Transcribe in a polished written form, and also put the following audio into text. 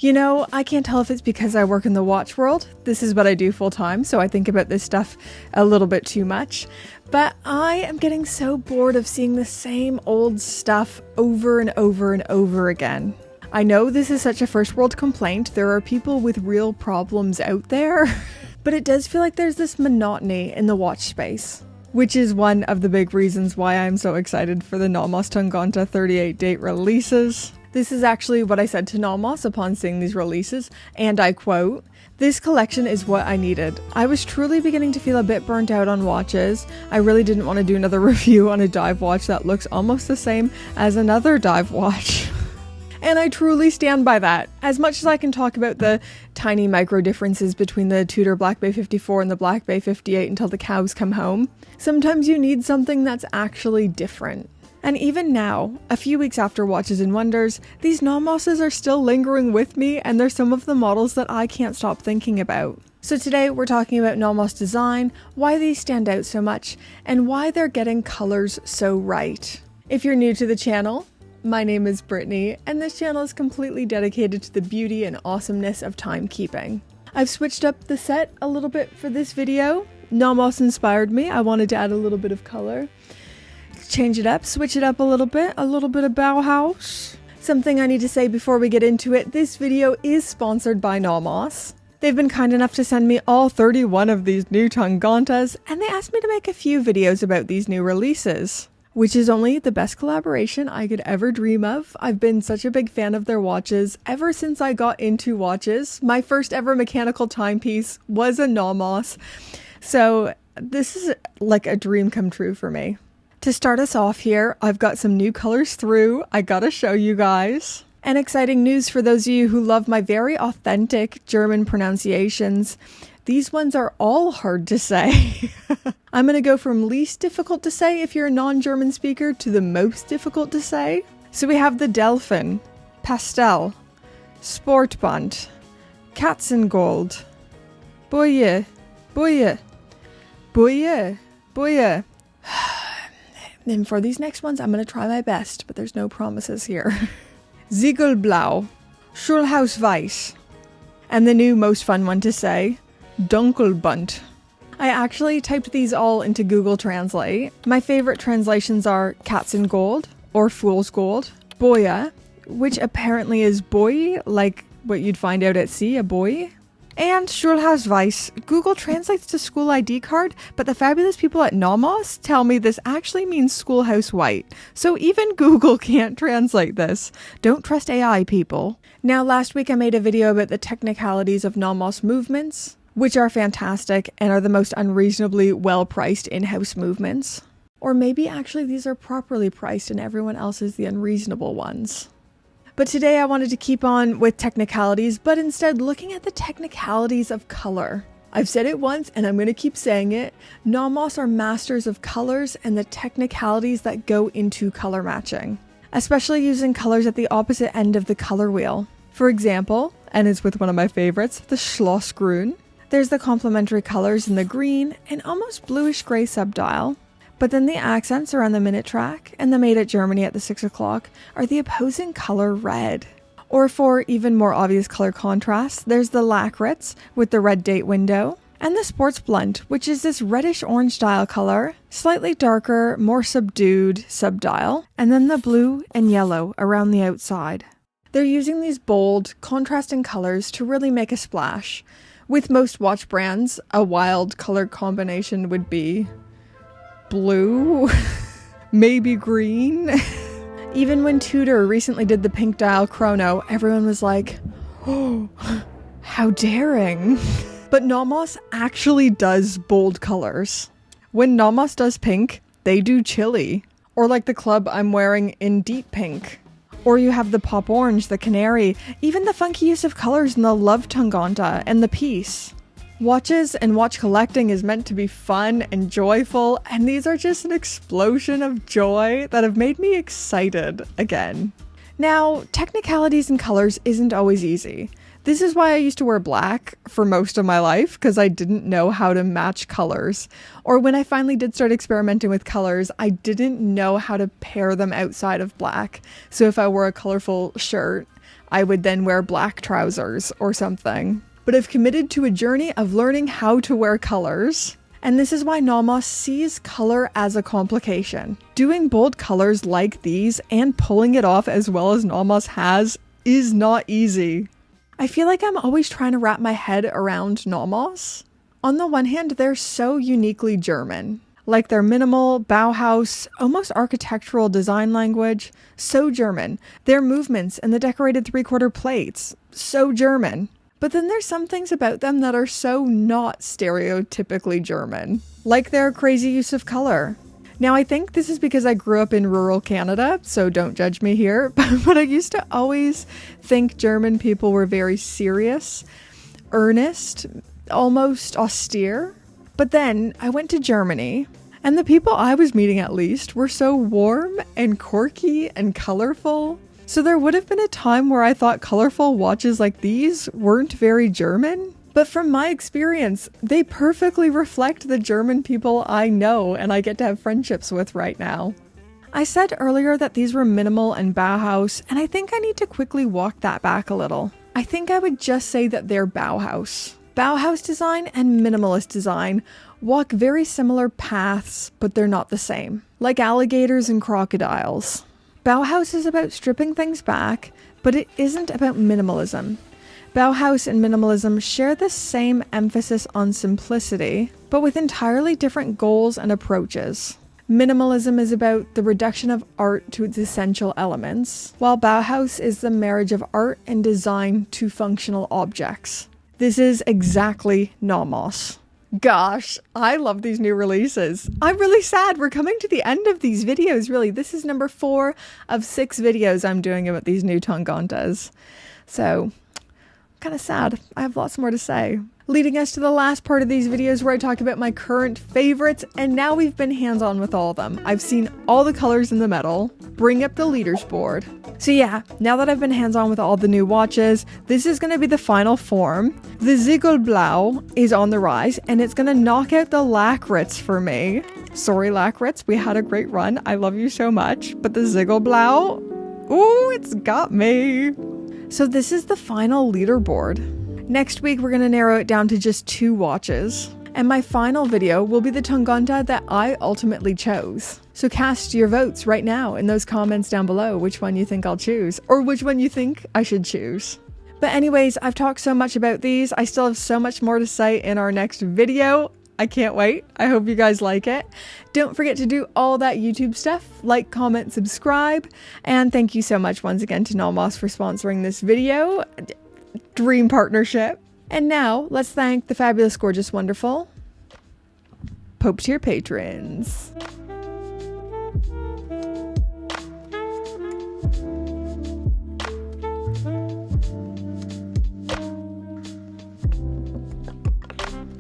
You know, I can't tell if it's because I work in the watch world. This is what I do full time, so I think about this stuff a little bit too much. But I am getting so bored of seeing the same old stuff over and over and over again. I know this is such a first world complaint. There are people with real problems out there, but it does feel like there's this monotony in the watch space, which is one of the big reasons why I'm so excited for the NOMOS Tangente 38 date releases. This is actually what I said to NOMOS upon seeing these releases, and I quote, "This collection is what I needed. I was truly beginning to feel a bit burnt out on watches. I really didn't want to do another review on a dive watch that looks almost the same as another dive watch." And I truly stand by that. As much as I can talk about the tiny micro differences between the Tudor Black Bay 54 and the Black Bay 58 until the cows come home, sometimes you need something that's actually different. And even now, a few weeks after Watches and Wonders, these NOMOSes are still lingering with me, and they're some of the models that I can't stop thinking about. So today we're talking about NOMOS design, why these stand out so much, and why they're getting colors so right. If you're new to the channel, my name is Brittany, and this channel is completely dedicated to the beauty and awesomeness of timekeeping. I've switched up the set a little bit for this video. NOMOS inspired me. I wanted to add a little bit of color. Change it up, switch it up a little bit of Bauhaus. Something I need to say before we get into it, this video is sponsored by NOMOS. They've been kind enough to send me all 31 of these new Tangentes, and they asked me to make a few videos about these new releases, which is only the best collaboration I could ever dream of. I've been such a big fan of their watches ever since I got into watches. My first ever mechanical timepiece was a NOMOS, so this is like a dream come true for me. To start us off here, I've got some new colors through. I gotta show you guys. And exciting news for those of you who love my very authentic German pronunciations. These ones are all hard to say. I'm gonna go from least difficult to say if you're a non-German speaker to the most difficult to say. So we have the Delphin, Pastel, Sportband, Katzengold, Boye, Boye, Boye, Boye. And for these next ones, I'm going to try my best, but there's no promises here. Ziegelblau, Schulhausweiß, and the new most fun one to say, Dunkelbunt. I actually typed these all into Google Translate. My favorite translations are Katzengold, or Fool's Gold, Boya, which apparently is boy, like what you'd find out at sea, a boy, and Schulhausweiß. Google translates to school ID card, but the fabulous people at NOMOS tell me this actually means schoolhouse white. So even Google can't translate this. Don't trust AI, people. Now, last week I made a video about the technicalities of NOMOS movements, which are fantastic and are the most unreasonably well-priced in-house movements. Or maybe actually these are properly priced and everyone else is the unreasonable ones. But today I wanted to keep on with technicalities, but instead looking at the technicalities of color. I've said it once and I'm going to keep saying it. NOMOS are masters of colors and the technicalities that go into color matching, especially using colors at the opposite end of the color wheel. For example, and it's with one of my favorites, the Schlossgrün. There's the complementary colors in the green and almost bluish gray subdial. But then the accents are on the minute track, and the Made at Germany at the 6 o'clock are the opposing color red. Or for even more obvious color contrast, there's the Lakritz with the red date window, and the Sports Blunt, which is this reddish orange dial color, slightly darker, more subdued subdial, and then the blue and yellow around the outside. They're using these bold, contrasting colors to really make a splash. With most watch brands, a wild color combination would be blue, maybe green. Even when Tudor recently did the pink dial chrono, everyone was like, oh, how daring. But NOMOS actually does bold colors. When NOMOS does pink, they do chili. Or like the club I'm wearing in deep pink. Or you have the pop orange, the canary, even the funky use of colors in the Love Tangente and the Peace. Watches and watch collecting is meant to be fun and joyful, and these are just an explosion of joy that have made me excited again. Now, technicalities in colors isn't always easy. This is why I used to wear black for most of my life, because I didn't know how to match colors. Or when I finally did start experimenting with colors, I didn't know how to pair them outside of black. So if I wore a colorful shirt, I would then wear black trousers or something. But I've committed to a journey of learning how to wear colors. And this is why NOMOS sees color as a complication. Doing bold colors like these and pulling it off as well as NOMOS has is not easy. I feel like I'm always trying to wrap my head around NOMOS. On the one hand, they're so uniquely German. Like their minimal, Bauhaus, almost architectural design language, so German. Their movements and the decorated three-quarter plates, so German. But then there's some things about them that are so not stereotypically German, like their crazy use of color. Now, I think this is because I grew up in rural Canada, so don't judge me here, but I used to always think German people were very serious, earnest, almost austere. But then I went to Germany, and the people I was meeting at least were so warm and quirky and colorful. So there would have been a time where I thought colorful watches like these weren't very German. But from my experience, they perfectly reflect the German people I know and I get to have friendships with right now. I said earlier that these were minimal and Bauhaus, and I think I need to quickly walk that back a little. I think I would just say that they're Bauhaus. Bauhaus design and minimalist design walk very similar paths, but they're not the same. Like alligators and crocodiles. Bauhaus is about stripping things back, but it isn't about minimalism. Bauhaus and minimalism share the same emphasis on simplicity, but with entirely different goals and approaches. Minimalism is about the reduction of art to its essential elements, while Bauhaus is the marriage of art and design to functional objects. This is exactly NOMOS. Gosh, I love these new releases. I'm really sad. We're coming to the end of these videos, really. This is number 4 of 6 videos I'm doing about these new Tangentes. So, kind of sad. I have lots more to say. Leading us to the last part of these videos where I talk about my current favorites, and now we've been hands-on with all of them. I've seen all the colors in the metal. Bring up the LEADERBOARD. So yeah, now that I've been hands-on with all the new watches, this is going to be the final form. The Ziegelblau is on the rise, and it's going to knock out the Lackritz for me. Sorry, Lackritz, we had a great run. I love you so much. But the Ziegelblau, ooh, it's got me. So this is the final LEADERBOARD. Next week, we're going to narrow it down to just 2 watches. And my final video will be the Tangente that I ultimately chose. So cast your votes right now in those comments down below which one you think I'll choose, or which one you think I should choose. But anyways, I've talked so much about these. I still have so much more to say in our next video. I can't wait. I hope you guys like it. Don't forget to do all that YouTube stuff, like, comment, subscribe, and thank you so much once again to NOMOS for sponsoring this video. Dream partnership. And now, let's thank the fabulous, gorgeous, wonderful Pope tier patrons.